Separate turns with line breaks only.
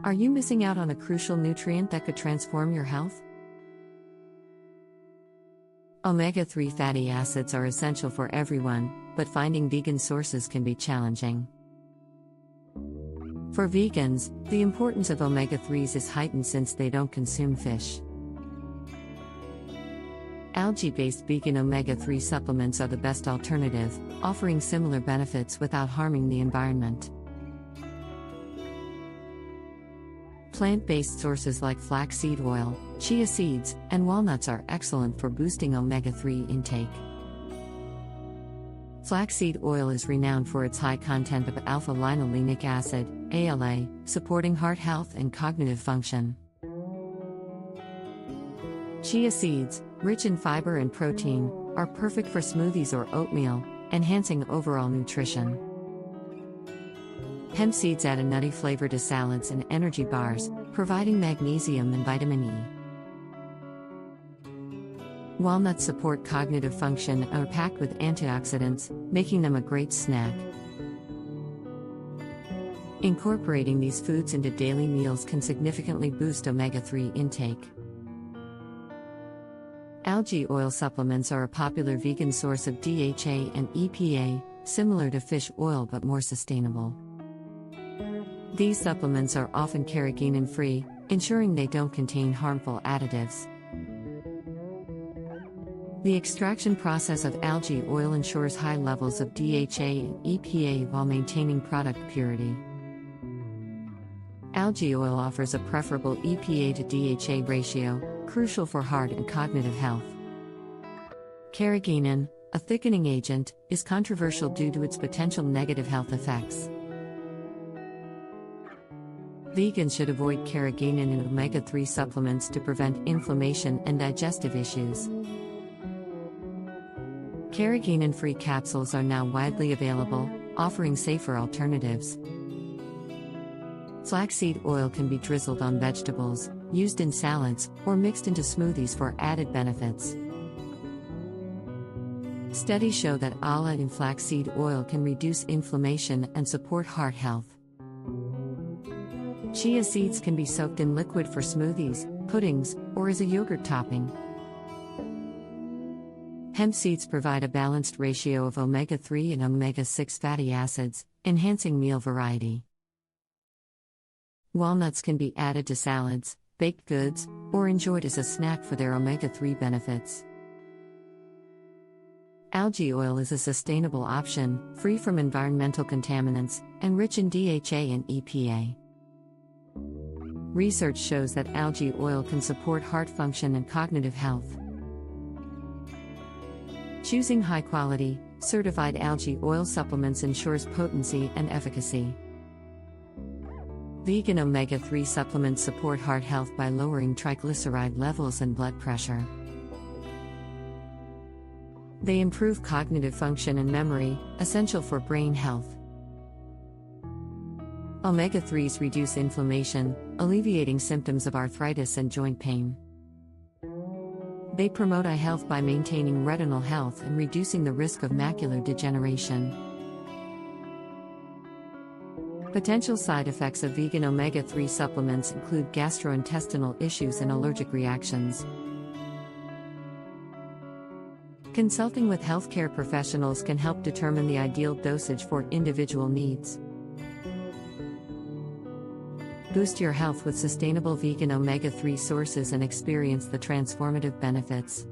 Are you missing out on a crucial nutrient that could transform your health? Omega-3 fatty acids are essential for everyone, but finding vegan sources can be challenging. For vegans, the importance of omega-3s is heightened since they don't consume fish. Algae-based vegan omega-3 supplements are the best alternative, offering similar benefits without harming the environment. Plant-based sources like flaxseed oil, chia seeds, and walnuts are excellent for boosting omega-3 intake. Flaxseed oil is renowned for its high content of alpha-linolenic acid, ALA, supporting heart health and cognitive function. Chia seeds, rich in fiber and protein, are perfect for smoothies or oatmeal, enhancing overall nutrition. Hemp seeds add a nutty flavor to salads and energy bars, providing magnesium and vitamin E. Walnuts support cognitive function and are packed with antioxidants, making them a great snack. Incorporating these foods into daily meals can significantly boost omega-3 intake. Algae oil supplements are a popular vegan source of DHA and EPA, similar to fish oil but more sustainable. These supplements are often carrageenan-free, ensuring they don't contain harmful additives. The extraction process of algae oil ensures high levels of DHA and EPA while maintaining product purity. Algae oil offers a preferable EPA to DHA ratio, crucial for heart and cognitive health. Carrageenan, a thickening agent, is controversial due to its potential negative health effects. Vegans should avoid carrageenan in omega-3 supplements to prevent inflammation and digestive issues. Carrageenan-free capsules are now widely available, offering safer alternatives. Flaxseed oil can be drizzled on vegetables, used in salads, or mixed into smoothies for added benefits. Studies show that ALA in flaxseed oil can reduce inflammation and support heart health. Chia seeds can be soaked in liquid for smoothies, puddings, or as a yogurt topping. Hemp seeds provide a balanced ratio of omega-3 and omega-6 fatty acids, enhancing meal variety. Walnuts can be added to salads, baked goods, or enjoyed as a snack for their omega-3 benefits. Algae oil is a sustainable option, free from environmental contaminants, and rich in DHA and EPA. Research shows that algae oil can support heart function and cognitive health. Choosing high-quality, certified algae oil supplements ensures potency and efficacy. Vegan omega-3 supplements support heart health by lowering triglyceride levels and blood pressure. They improve cognitive function and memory, essential for brain health. Omega-3s reduce inflammation, alleviating symptoms of arthritis and joint pain. They promote eye health by maintaining retinal health and reducing the risk of macular degeneration. Potential side effects of vegan omega-3 supplements include gastrointestinal issues and allergic reactions. Consulting with healthcare professionals can help determine the ideal dosage for individual needs. Boost your health with sustainable vegan omega-3 sources and experience the transformative benefits.